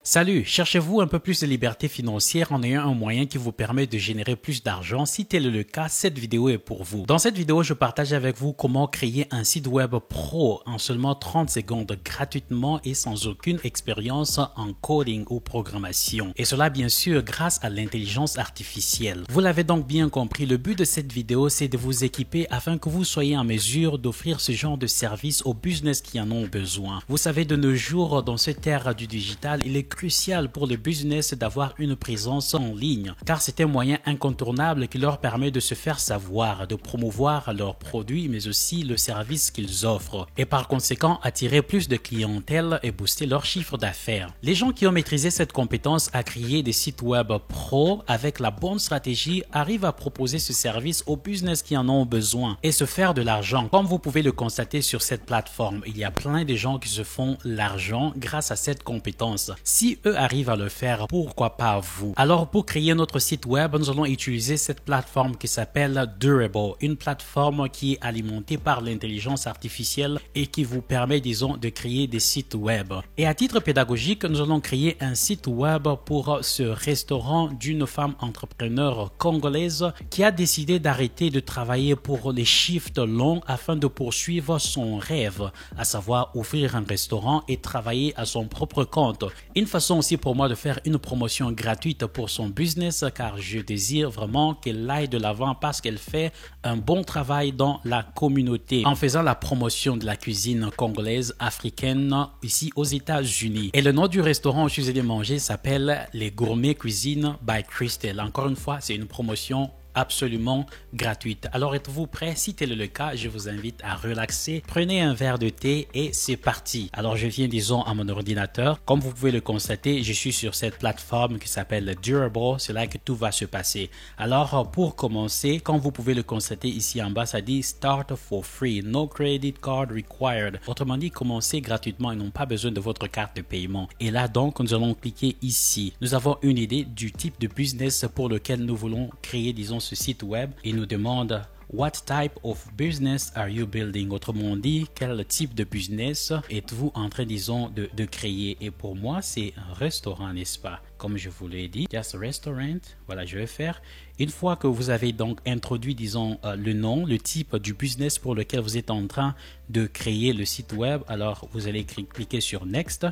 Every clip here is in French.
Salut, cherchez-vous un peu plus de liberté financière en ayant un moyen qui vous permet de générer plus d'argent? Si tel est le cas, cette vidéo est pour vous. Dans cette vidéo, je partage avec vous comment créer un site web pro en seulement 30 secondes gratuitement et sans aucune expérience en coding ou programmation. Et cela bien sûr grâce à l'intelligence artificielle. Vous l'avez donc bien compris, le but de cette vidéo c'est de vous équiper afin que vous soyez en mesure d'offrir ce genre de service aux business qui en ont besoin. Vous savez, de nos jours, dans cette ère du digital, il est crucial pour les business d'avoir une présence en ligne, car c'est un moyen incontournable qui leur permet de se faire savoir, de promouvoir leurs produits, mais aussi le service qu'ils offrent, et par conséquent attirer plus de clientèle et booster leur chiffre d'affaires. Les gens qui ont maîtrisé cette compétence à créer des sites web pro avec la bonne stratégie arrivent à proposer ce service aux business qui en ont besoin et se faire de l'argent. Comme vous pouvez le constater sur cette plateforme, il y a plein de gens qui se font l'argent grâce à cette compétence. Si eux arrivent à le faire, pourquoi pas vous? Alors pour créer notre site web, nous allons utiliser cette plateforme qui s'appelle Durable, une plateforme qui est alimentée par l'intelligence artificielle et qui vous permet, disons, de créer des sites web. Et à titre pédagogique, nous allons créer un site web pour ce restaurant d'une femme entrepreneur congolaise qui a décidé d'arrêter de travailler pour les shifts longs afin de poursuivre son rêve, à savoir ouvrir un restaurant et travailler à son propre compte. Une façon aussi pour moi de faire une promotion gratuite pour son business, car je désire vraiment qu'elle aille de l'avant parce qu'elle fait un bon travail dans la communauté en faisant la promotion de la cuisine congolaise africaine ici aux États-Unis. Et le nom du restaurant où je suis allé manger s'appelle Les Gourmet Cuisine by Christelle. Encore une fois, c'est une promotion absolument gratuite. Alors êtes-vous prêts? Si tel est le cas, je vous invite à relaxer. Prenez un verre de thé et c'est parti. Alors je viens, disons, à mon ordinateur. Comme vous pouvez le constater, je suis sur cette plateforme qui s'appelle Durable. C'est là que tout va se passer. Alors pour commencer, comme vous pouvez le constater ici en bas, ça dit Start for free, no credit card required. Autrement dit, commencez gratuitement et n'ont pas besoin de votre carte de paiement. Et là donc, nous allons cliquer ici. Nous avons une idée du type de business pour lequel nous voulons créer, disons, ce site web, et nous demande What type of business are you building? Autrement dit, quel type de business êtes-vous en train, disons, de créer? Et pour moi, c'est un restaurant, n'est-ce pas? Comme je vous l'ai dit, just restaurant. Voilà, je vais faire. Une fois que vous avez donc introduit, disons, le nom, le type du business pour lequel vous êtes en train de créer le site web, alors vous allez cliquer sur Next.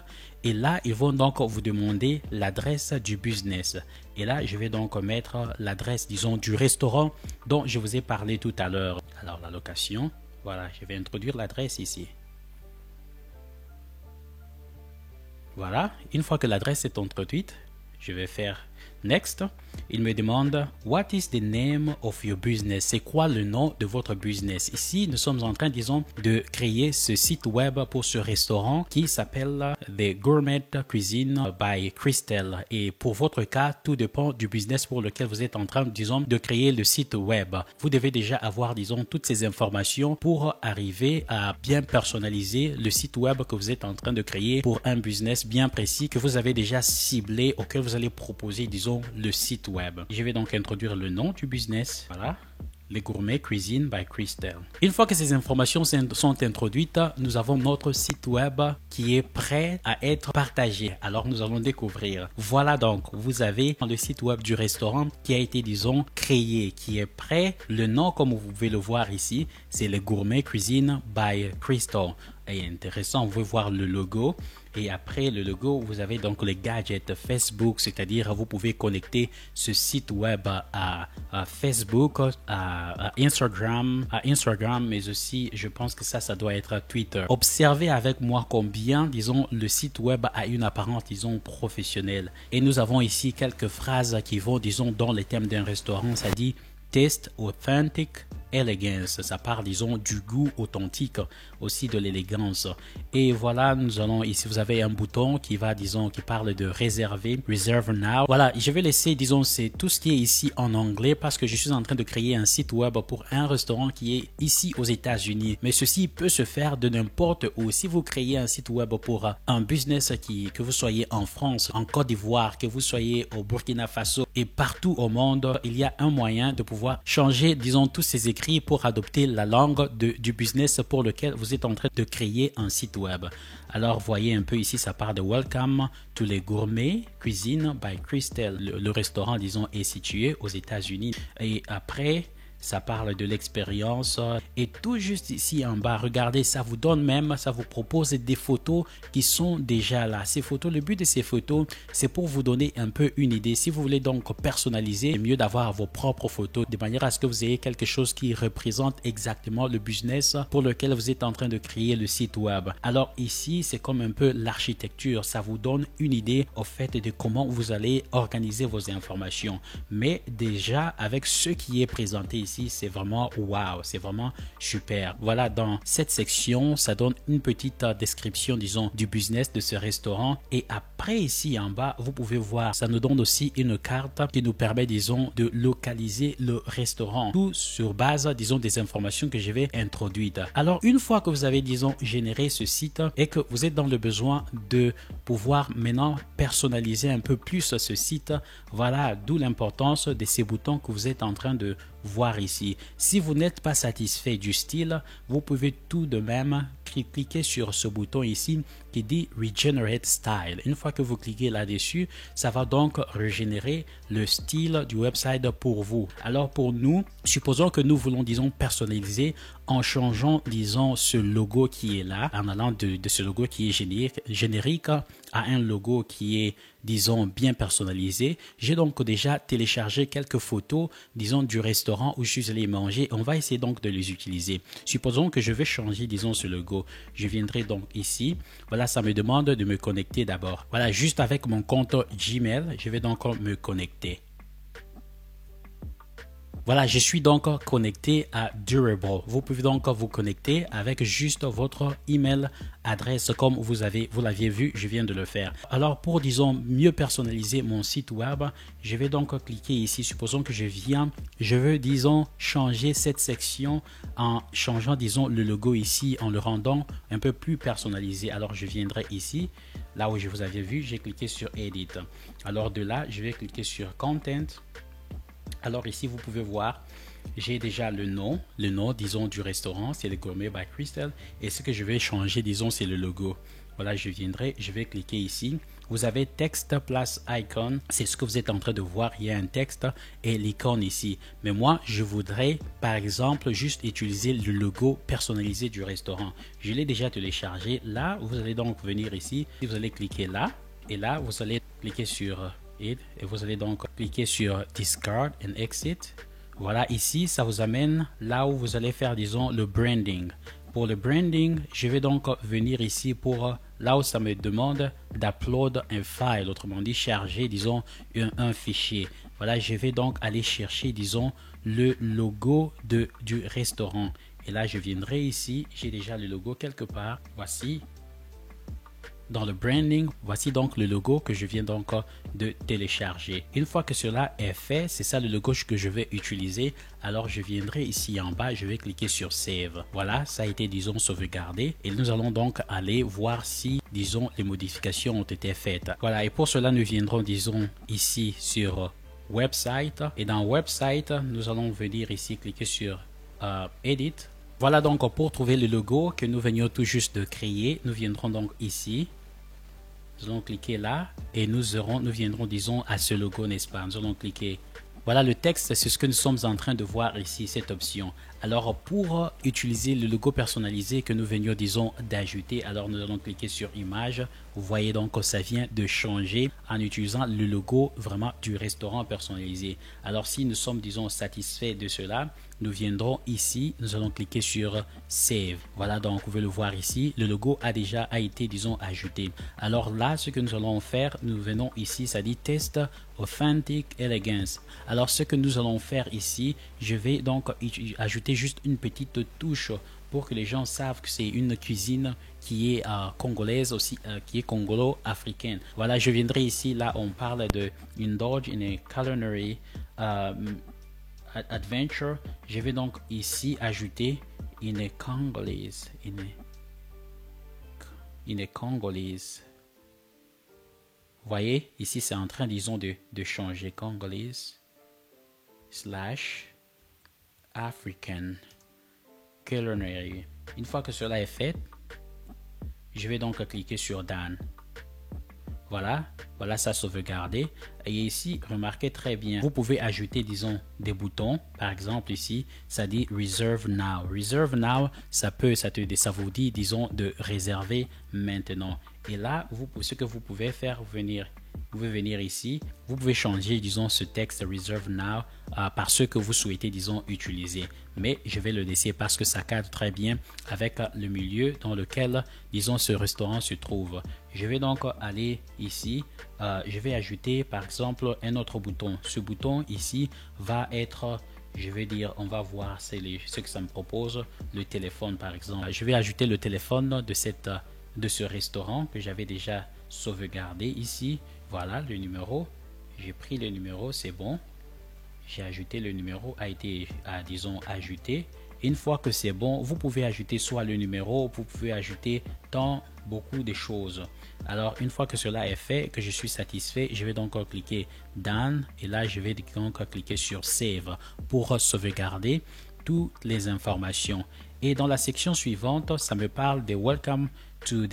Et là, ils vont donc vous demander l'adresse du business. Et là, je vais donc mettre l'adresse, disons, du restaurant dont je vous ai parlé tout à l'heure. Alors, la location. Voilà, je vais introduire l'adresse ici. Voilà, une fois que l'adresse est introduite, je vais faire Next. Il me demande What is the name of your business? C'est quoi le nom de votre business? Ici, nous sommes en train, disons, de créer ce site web pour ce restaurant qui s'appelle The Gourmet Cuisine by Christelle. Et pour votre cas, tout dépend du business pour lequel vous êtes en train, disons, de créer le site web. Vous devez déjà avoir, disons, toutes ces informations pour arriver à bien personnaliser le site web que vous êtes en train de créer pour un business bien précis que vous avez déjà ciblé, auquel vous allez proposer, disons, le site web. Je vais donc introduire le nom du business. Voilà. Les Gourmet Cuisine by Christelle. Une fois que ces informations sont introduites, nous avons notre site web qui est prêt à être partagé. Alors nous allons découvrir. Voilà donc, vous avez le site web du restaurant qui a été, disons, créé, qui est prêt. Le nom, comme vous pouvez le voir ici, c'est les Gourmet Cuisine by Christelle. Et intéressant, vous pouvez voir le logo. Et après le logo, vous avez donc les gadgets Facebook, c'est-à-dire vous pouvez connecter ce site web à Facebook, à Instagram, mais aussi je pense que ça doit être Twitter. Observez avec moi combien, disons, le site web a une apparence, disons, professionnelle. Et nous avons ici quelques phrases qui vont, disons, dans les thèmes d'un restaurant. Ça dit Taste authentic elegance, ça part, disons, du goût authentique, aussi de l'élégance. Et voilà, nous allons ici, vous avez un bouton qui va, disons, qui parle de réserver, reserve now. Voilà, je vais laisser, disons, c'est tout ce qui est ici en anglais parce que je suis en train de créer un site web pour un restaurant qui est ici aux États-Unis. Mais ceci peut se faire de n'importe où. Si vous créez un site web pour un business que vous soyez en France, en Côte d'Ivoire, que vous soyez au Burkina Faso et partout au monde, il y a un moyen de pouvoir changer, disons, tous ces écrit pour adopter la langue du business pour lequel vous êtes en train de créer un site web. Alors, voyez un peu ici, ça parle de Welcome to les gourmets, Cuisine by Crystal. Le restaurant, disons, est situé aux États-Unis. Et après, ça parle de l'expérience et tout juste ici en bas, regardez, ça vous donne même, ça vous propose des photos qui sont déjà là. Ces photos, le but de ces photos, c'est pour vous donner un peu une idée. Si vous voulez donc personnaliser, c'est mieux d'avoir vos propres photos de manière à ce que vous ayez quelque chose qui représente exactement le business pour lequel vous êtes en train de créer le site web. Alors ici, c'est comme un peu l'architecture. Ça vous donne une idée au fait de comment vous allez organiser vos informations. Mais déjà, avec ce qui est présenté ici, c'est vraiment wow, c'est vraiment super. Voilà, dans cette section, ça donne une petite description, disons, du business de ce restaurant. Et après, ici en bas, vous pouvez voir, ça nous donne aussi une carte qui nous permet, disons, de localiser le restaurant. Tout sur base, disons, des informations que je vais introduire. Alors, une fois que vous avez, disons, généré ce site et que vous êtes dans le besoin de pouvoir maintenant personnaliser un peu plus ce site, voilà, d'où l'importance de ces boutons que vous êtes en train de voir ici. Si vous n'êtes pas satisfait du style, vous pouvez tout de même cliquer sur ce bouton ici qui dit Regenerate Style. Une fois que vous cliquez là-dessus, ça va donc régénérer le style du website pour vous. Alors pour nous, supposons que nous voulons, disons, personnaliser en changeant, disons, ce logo qui est là, en allant de ce logo qui est générique à un logo qui est, disons, bien personnalisé. J'ai donc déjà téléchargé quelques photos, disons, du restaurant où je suis allé manger. On va essayer donc de les utiliser. Supposons que je vais changer, disons, ce logo. Je viendrai donc ici. Voilà, ça me demande de me connecter d'abord. Voilà, juste avec mon compte Gmail, je vais donc me connecter. Voilà, je suis donc connecté à Durable. Vous pouvez donc vous connecter avec juste votre email adresse comme vous l'aviez vu, je viens de le faire. Alors pour, disons, mieux personnaliser mon site web, je vais donc cliquer ici. Supposons que je veux, disons, changer cette section en changeant, disons, le logo ici, en le rendant un peu plus personnalisé. Alors je viendrai ici, là où je vous avais vu, j'ai cliqué sur Edit. Alors de là, je vais cliquer sur Content. Alors ici, vous pouvez voir, j'ai déjà le nom, disons, du restaurant, c'est le Gourmet by Crystal. Et ce que je vais changer, disons, c'est le logo. Voilà, je vais cliquer ici. Vous avez texte plus icon, c'est ce que vous êtes en train de voir. Il y a un texte et l'icône ici. Mais moi, je voudrais, par exemple, juste utiliser le logo personnalisé du restaurant. Je l'ai déjà téléchargé. Là, vous allez donc venir ici. Vous allez cliquer là. Et là, vous allez cliquer sur et vous allez donc cliquer sur Discard and Exit. Voilà, ici, ça vous amène là où vous allez faire, disons, le branding. Pour le branding, je vais donc venir ici pour là où ça me demande d'upload un file, autrement dit, charger, disons, un fichier. Voilà, je vais donc aller chercher, disons, le logo du restaurant. Et là, je viendrai ici, j'ai déjà le logo quelque part. Voici. Dans le branding, voici donc le logo que je viens donc de télécharger. Une fois que cela est fait, c'est ça le logo que je vais utiliser. Alors je viendrai ici en bas, je vais cliquer sur Save. Voilà, ça a été, disons, sauvegardé. Et nous allons donc aller voir si, disons, les modifications ont été faites. Voilà, et pour cela, nous viendrons, disons, ici sur Website. Et dans Website, nous allons venir ici cliquer sur Edit. Voilà donc pour trouver le logo que nous venions tout juste de créer. Nous viendrons donc ici. Nous allons cliquer là et nous viendrons, disons, à ce logo, n'est-ce pas? Nous allons cliquer. Voilà le texte, c'est ce que nous sommes en train de voir ici, cette option. Alors, pour utiliser le logo personnalisé que nous venions, disons, d'ajouter, alors nous allons cliquer sur Image. Vous voyez donc que ça vient de changer en utilisant le logo vraiment du restaurant personnalisé. Alors, si nous sommes, disons, satisfaits de cela, nous viendrons ici, nous allons cliquer sur Save. Voilà, donc vous pouvez le voir ici, le logo a déjà été, disons, ajouté. Alors là, ce que nous allons faire, nous venons ici, ça dit Test Authentic Elegance. Alors ce que nous allons faire ici, je vais donc ajouter juste une petite touche pour que les gens savent que c'est une cuisine qui est congolaise aussi, qui est congolo-africaine. Voilà, je viendrai ici, là on parle de Indulge in a Culinary Adventure. Je vais donc ici ajouter une congolaise, une congolaise. Vous voyez, ici c'est en train, disons, de changer congolaise / African Culinary. Une fois que cela est fait, je vais donc cliquer sur Done. Voilà, voilà, ça sauvegardé. Et ici, remarquez très bien, vous pouvez ajouter, disons, des boutons. Par exemple, ici, ça dit Reserve Now. Reserve Now, ça vous dit, disons, de réserver maintenant. Et là, ce que vous pouvez faire, vous pouvez venir ici, vous pouvez changer, disons, ce texte Reserve Now par ce que vous souhaitez, disons, utiliser. Mais je vais le laisser parce que ça cadre très bien avec le milieu dans lequel, disons, ce restaurant se trouve. Je vais donc aller ici, je vais ajouter, par exemple, un autre bouton. Ce bouton ici va être, je vais dire, on va voir ce que ça me propose, le téléphone, par exemple. Je vais ajouter le téléphone de ce restaurant que j'avais déjà sauvegardé ici. Voilà le numéro, j'ai pris le numéro, c'est bon, j'ai ajouté le numéro, disons ajouté. Une fois que c'est bon, vous pouvez ajouter soit le numéro, vous pouvez ajouter dans beaucoup de choses. Alors une fois que cela est fait, que je suis satisfait, je vais donc cliquer Done et là je vais donc cliquer sur Save pour sauvegarder toutes les informations. Et dans la section suivante, ça me parle de Welcome to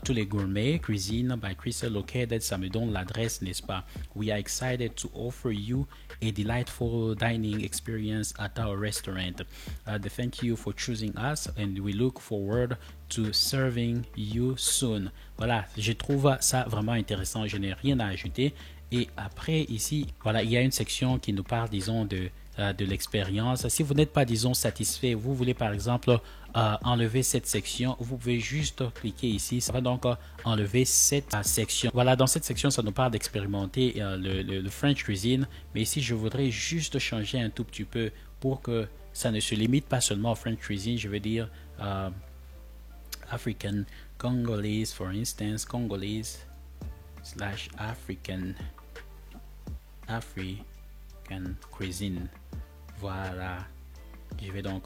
tous les gourmets cuisine by Crystal located, ça me donne l'adresse, n'est-ce pas? We are excited to offer you a delightful dining experience at our restaurant. Thank you for choosing us and we look forward to serving you soon. Voilà, je trouve ça vraiment intéressant, je n'ai rien à ajouter. Et après ici, voilà, il y a une section qui nous parle, disons, de l'expérience. Si vous n'êtes pas, disons, satisfait, vous voulez par exemple enlever cette section, vous pouvez juste cliquer ici. Ça va donc enlever cette section. Voilà, dans cette section, ça nous parle d'expérimenter le French cuisine. Mais ici, je voudrais juste changer un tout petit peu pour que ça ne se limite pas seulement au French cuisine. Je veux dire African, Congolese, for instance, Congolese / African cuisine. Voilà, je vais donc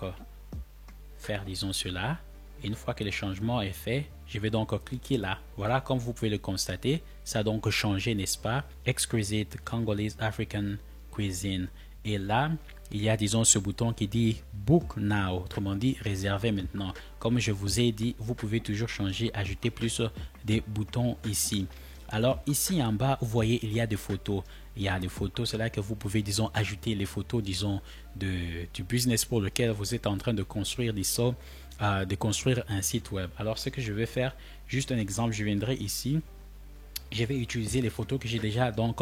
faire, disons, cela. Et une fois que le changement est fait, je vais donc cliquer là. Voilà, comme vous pouvez le constater, ça a donc changé, n'est-ce pas? Exquisite Congolese African cuisine. Et là, il y a, disons, ce bouton qui dit Book Now, autrement dit, réserver maintenant. Comme je vous ai dit, vous pouvez toujours changer, ajouter plus des boutons ici. Alors ici en bas, vous voyez, il y a des photos. Il y a des photos, c'est là que vous pouvez, disons, ajouter les photos, disons, du business pour lequel vous êtes en train de construire, disons, de construire un site web. Alors ce que je vais faire, juste un exemple, je viendrai ici. Je vais utiliser les photos que j'ai déjà donc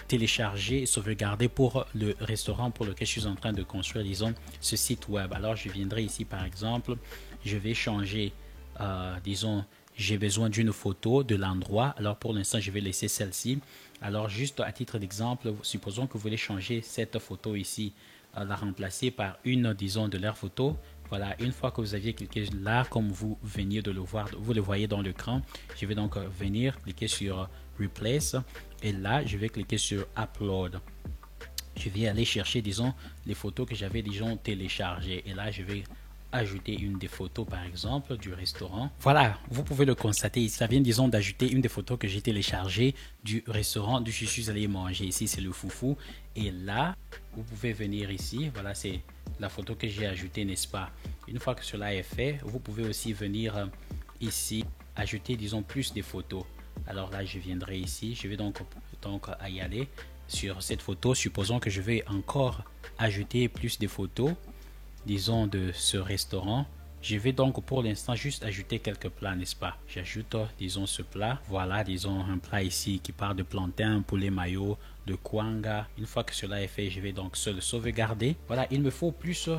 téléchargées et sauvegardées pour le restaurant pour lequel je suis en train de construire, disons, ce site web. Alors je viendrai ici par exemple, je vais changer, disons, j'ai besoin d'une photo de l'endroit. Alors pour l'instant, je vais laisser celle-ci. Alors juste à titre d'exemple, supposons que vous voulez changer cette photo ici, la remplacer par une, disons, de leur photo. Voilà, une fois que vous aviez cliqué là, comme vous veniez de le voir, vous le voyez dans l'écran, je vais donc venir cliquer sur Replace et là, je vais cliquer sur Upload. Je vais aller chercher, disons, les photos que j'avais, disons, téléchargées et là, je vais ajouter une des photos, par exemple, du restaurant. Voilà, vous pouvez le constater. Ça vient, disons, d'ajouter une des photos que j'ai téléchargées du restaurant d'où je suis allé manger. Ici, c'est le foufou. Et là, vous pouvez venir ici. Voilà, c'est la photo que j'ai ajoutée, n'est-ce pas? Une fois que cela est fait, vous pouvez aussi venir ici, ajouter, disons, plus des photos. Alors là, je viendrai ici. Je vais donc y aller sur cette photo. Supposons que je vais encore ajouter plus de photos, disons, de ce restaurant. Je vais donc pour l'instant juste ajouter quelques plats, n'est-ce pas? J'ajoute, disons, ce plat. Voilà, disons, un plat ici qui part de plantain, poulet mayo, de kwanga. Une fois que cela est fait, je vais donc le sauvegarder. Voilà, il me faut plus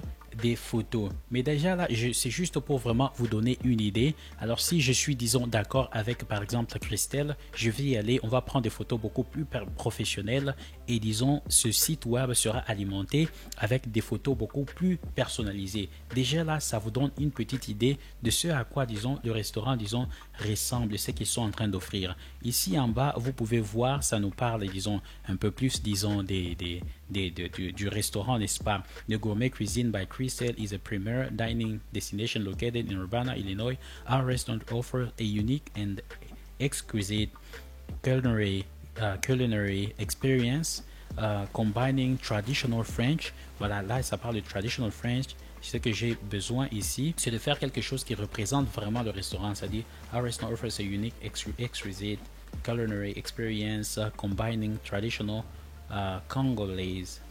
des photos. Mais déjà là, c'est juste pour vraiment vous donner une idée. Alors si je suis, disons, d'accord avec, par exemple, Christelle, je vais y aller. On va prendre des photos beaucoup plus professionnelles et, disons, ce site web sera alimenté avec des photos beaucoup plus personnalisées. Déjà là, ça vous donne une petite idée de ce à quoi, disons, le restaurant, disons, ressemble, ce qu'ils sont en train d'offrir. Ici en bas, vous pouvez voir, ça nous parle, disons, un peu plus, disons, du restaurant, n'est-ce pas? The Gourmet Cuisine by Crystal is a premier dining destination located in Urbana, Illinois. Our restaurant offers a unique and exquisite culinary experience combining traditional French. Voilà, là, ça parle de traditional French. Ce que j'ai besoin ici, c'est de faire quelque chose qui représente vraiment le restaurant. C'est-à-dire, our restaurant offers a unique, exquisite culinary experience combining traditional Congolese.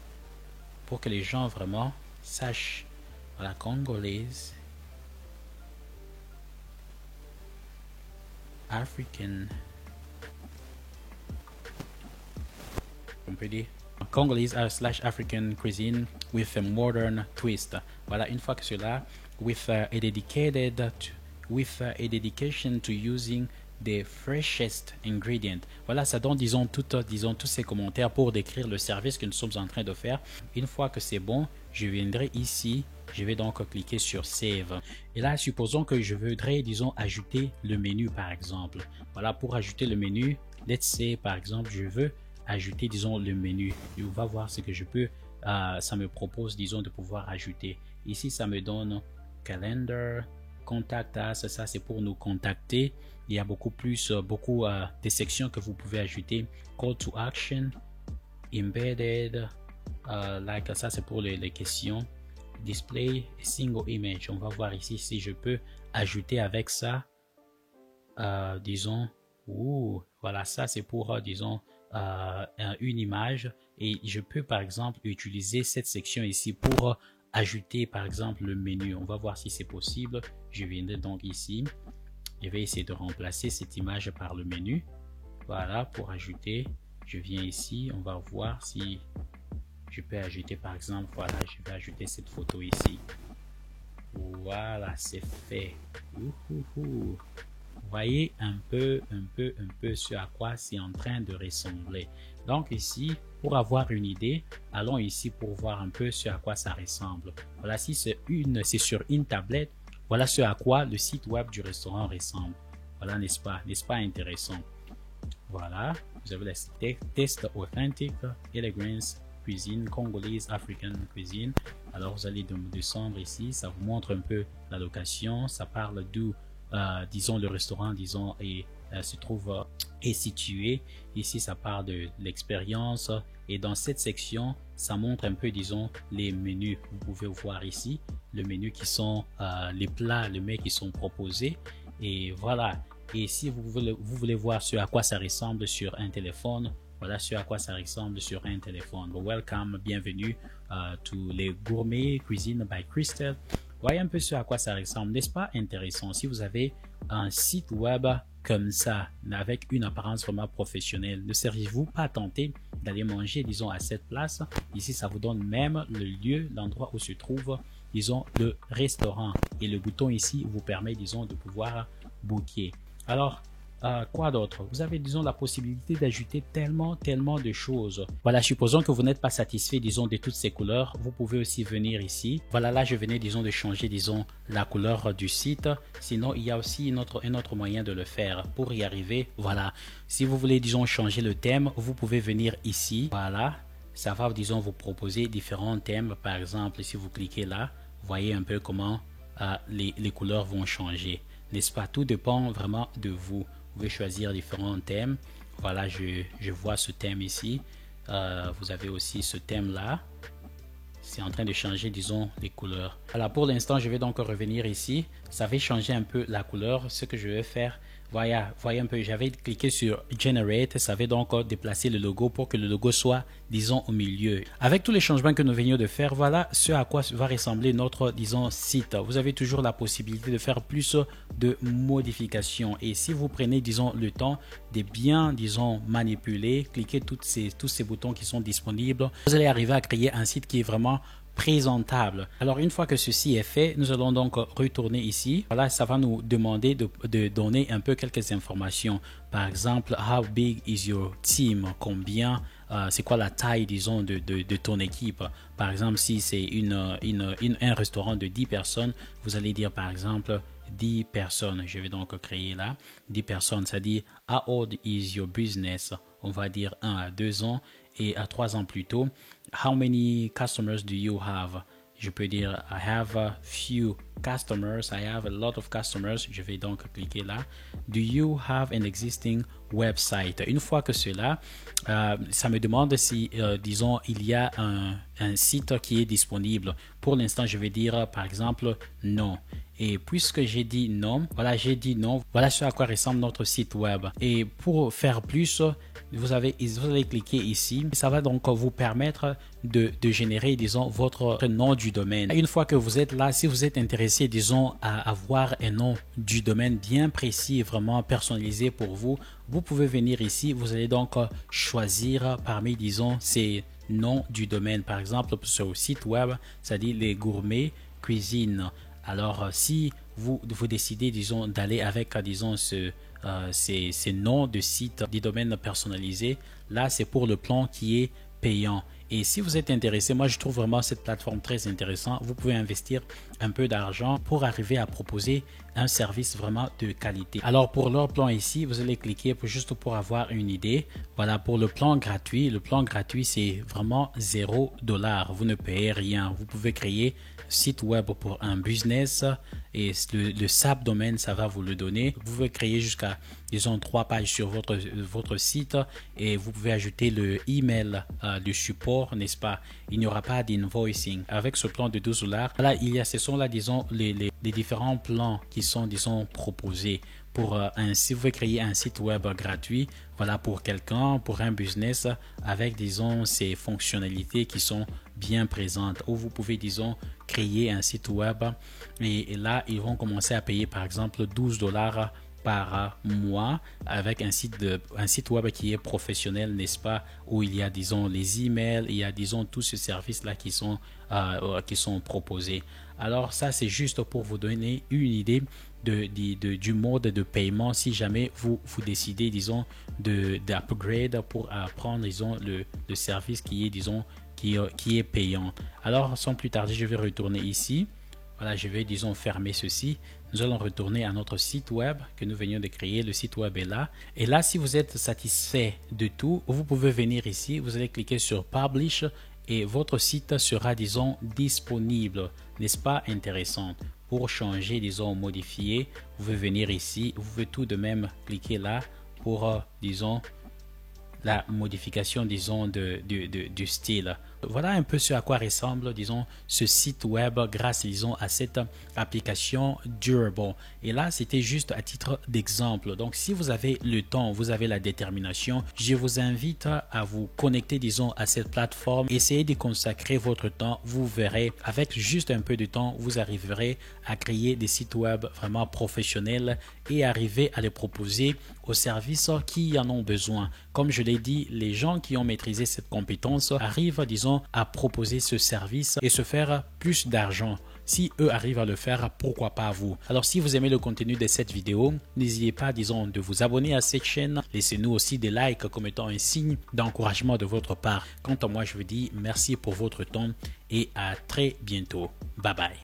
Pour que les gens vraiment sachent, voilà, Congolese, African, on peut dire Congolese / African cuisine with a modern twist. Voilà, une fois que cela, with a dedication to using the freshest ingredients. Voilà, ça donne, disons, tous ces commentaires pour décrire le service que nous sommes en train de faire. Une fois que c'est bon, je viendrai ici. Je vais donc cliquer sur Save. Et là, supposons que je voudrais, disons, ajouter le menu, par exemple. Voilà, pour ajouter le menu, let's say, par exemple, je veux ajouter, disons, le menu. Et on va voir ce que je peux, ça me propose, disons, de pouvoir ajouter. Ici, ça me donne Calendar, Contact Us, ça c'est pour nous contacter. Il y a beaucoup des sections que vous pouvez ajouter. Call to Action, Embedded, like ça c'est pour les questions. Display a single image. On va voir ici si je peux ajouter avec ça, disons, voilà, ça c'est pour, disons, une image, et je peux par exemple utiliser cette section ici pour ajouter par exemple le menu. On va voir si c'est possible. Je viendrai donc ici, je vais essayer de remplacer cette image par le menu. Voilà, pour ajouter, je viens ici, on va voir si je peux ajouter par exemple, voilà, je vais ajouter cette photo ici. Voilà, c'est fait. Vous voyez un peu ce à quoi c'est en train de ressembler. Donc ici, pour avoir une idée, allons ici pour voir un peu ce à quoi ça ressemble. Voilà, si c'est sur une tablette, voilà ce à quoi le site web du restaurant ressemble. Voilà, n'est-ce pas intéressant? Voilà, vous avez les tests authentiques, elegance, cuisine congolaise, African cuisine. Alors vous allez descendre ici, ça vous montre un peu la location, ça parle d'où, disons, le restaurant, disons, se trouve est situé. Ici, ça parle de l'expérience, et dans cette section, ça montre un peu, disons, les menus. Vous pouvez voir ici le menu qui sont les plats, les mets qui sont proposés, et voilà. Et si vous voulez voir ce à quoi ça ressemble sur un téléphone, voilà ce à quoi ça ressemble sur un téléphone. Welcome, bienvenue tous les gourmets cuisine by Crystal. Voyez un peu ce à quoi ça ressemble, n'est-ce pas intéressant? Si vous avez un site web comme ça, avec une apparence vraiment professionnelle, ne seriez-vous pas tenté d'aller manger, disons, à cette place? Ici, ça vous donne même le lieu, l'endroit où se trouve, disons, le restaurant. Et le bouton ici vous permet, disons, de pouvoir booker. Alors, quoi d'autre? Vous avez, disons, la possibilité d'ajouter tellement de choses. Voilà, supposons que vous n'êtes pas satisfait, disons, de toutes ces couleurs. Vous pouvez aussi venir ici. Voilà, là, je venais, disons, de changer, disons, la couleur du site. Sinon, il y a aussi un autre moyen de le faire. Pour y arriver, voilà. Si vous voulez, disons, changer le thème, vous pouvez venir ici. Voilà, ça va, disons, vous proposer différents thèmes. Par exemple, si vous cliquez là, voyez un peu comment les couleurs vont changer. N'est-ce pas? Tout dépend vraiment de vous. Vous pouvez choisir différents thèmes. Voilà, je vois ce thème ici. Vous avez aussi ce thème là. C'est en train de changer, disons, les couleurs. Voilà, pour l'instant, je vais donc revenir ici. Ça va changer un peu la couleur. Ce que je vais faire, voyez un peu, j'avais cliqué sur Generate. Ça va donc déplacer le logo pour que le logo soit, disons, au milieu. Avec tous les changements que nous venions de faire, voilà ce à quoi va ressembler notre, disons, site. Vous avez toujours la possibilité de faire plus de modifications. Et si vous prenez, disons, le temps de bien, disons, manipuler, cliquez tous ces boutons qui sont disponibles, vous allez arriver à créer un site qui est vraiment présentable. Alors une fois que ceci est fait, nous allons donc retourner ici. Voilà, ça va nous demander de donner un peu quelques informations. Par exemple, how big is your team? Combien, c'est quoi la taille, disons, de ton équipe? Par exemple, si c'est un restaurant de 10 personnes, vous allez dire par exemple 10 personnes. Je vais donc créer là 10 personnes. Ça dit how old is your business? On va dire 1 à 2 ans, et à 3 ans plus tôt. How many customers do you have? je peux dire I have a few customers, I have a lot of customers. Je vais donc cliquer là. Do you have an existing website? Une fois que cela, ça me demande si, disons, il y a un site qui est disponible. Pour l'instant, je vais dire par exemple non. Et puisque j'ai dit non, voilà, j'ai dit non. Voilà ce à quoi ressemble notre site web. Et pour faire plus, vous allez cliquer ici. Ça va donc vous permettre de générer, disons, votre nom du domaine. Une fois que vous êtes là, si vous êtes intéressé, disons, à avoir un nom du domaine bien précis, vraiment personnalisé pour vous, vous pouvez venir ici. Vous allez donc choisir parmi, disons, ces noms du domaine. Par exemple, sur le site web, ça dit les gourmets cuisine. Alors, si vous décidez, disons, d'aller avec, disons, ces noms de sites, des domaines personnalisés, là, c'est pour le plan qui est payant. Et si vous êtes intéressé, moi, je trouve vraiment cette plateforme très intéressante. Vous pouvez investir un peu d'argent pour arriver à proposer un service vraiment de qualité. Alors, pour leur plan ici, vous allez cliquer juste pour avoir une idée. Voilà, pour le plan gratuit. Le plan gratuit, c'est vraiment $0. Vous ne payez rien. Vous pouvez créer site web pour un business et le SAP domaine, ça va vous le donner. Vous pouvez créer jusqu'à, disons, 3 pages sur votre site et vous pouvez ajouter le email de support, n'est-ce pas? Il n'y aura pas d'invoicing. Avec ce plan de $12, là, ce sont là, disons, les différents plans qui sont, disons, proposés. Si vous voulez créer un site web gratuit, voilà, pour quelqu'un, pour un business, avec, disons, ces fonctionnalités qui sont bien présentes, où vous pouvez, disons, créer un site web et là, ils vont commencer à payer, par exemple, $12 par mois avec un site web qui est professionnel, n'est-ce pas, où il y a, disons, les emails, il y a, disons, tous ces services-là qui sont proposés. Alors, ça, c'est juste pour vous donner une idée du mode de paiement si jamais vous décidez, disons, d'upgrade pour prendre, disons, le service qui est, disons, qui est payant. Alors, sans plus tarder, je vais retourner ici. Voilà, je vais, disons, fermer ceci. Nous allons retourner à notre site web que nous venions de créer. Le site web est là. Et là, si vous êtes satisfait de tout, vous pouvez venir ici. Vous allez cliquer sur Publish et votre site sera, disons, disponible. N'est-ce pas intéressant? Pour changer, disons, modifier, vous pouvez venir ici. Vous pouvez tout de même cliquer là pour, disons, la modification, disons, du style. Voilà un peu ce à quoi ressemble, disons, ce site web grâce, disons, à cette application Durable. Et là, c'était juste à titre d'exemple. Donc, si vous avez le temps, vous avez la détermination, je vous invite à vous connecter, disons, à cette plateforme. Essayez de consacrer votre temps. Vous verrez, avec juste un peu de temps, vous arriverez à créer des sites web vraiment professionnels et arriver à les proposer aux services qui en ont besoin. Comme je l'ai dit, les gens qui ont maîtrisé cette compétence arrivent, disons, à proposer ce service et se faire plus d'argent. Si eux arrivent à le faire, pourquoi pas vous? Alors, si vous aimez le contenu de cette vidéo, n'hésitez pas, disons, de vous abonner à cette chaîne. Laissez-nous aussi des likes comme étant un signe d'encouragement de votre part. Quant à moi, je vous dis merci pour votre temps et à très bientôt. Bye bye.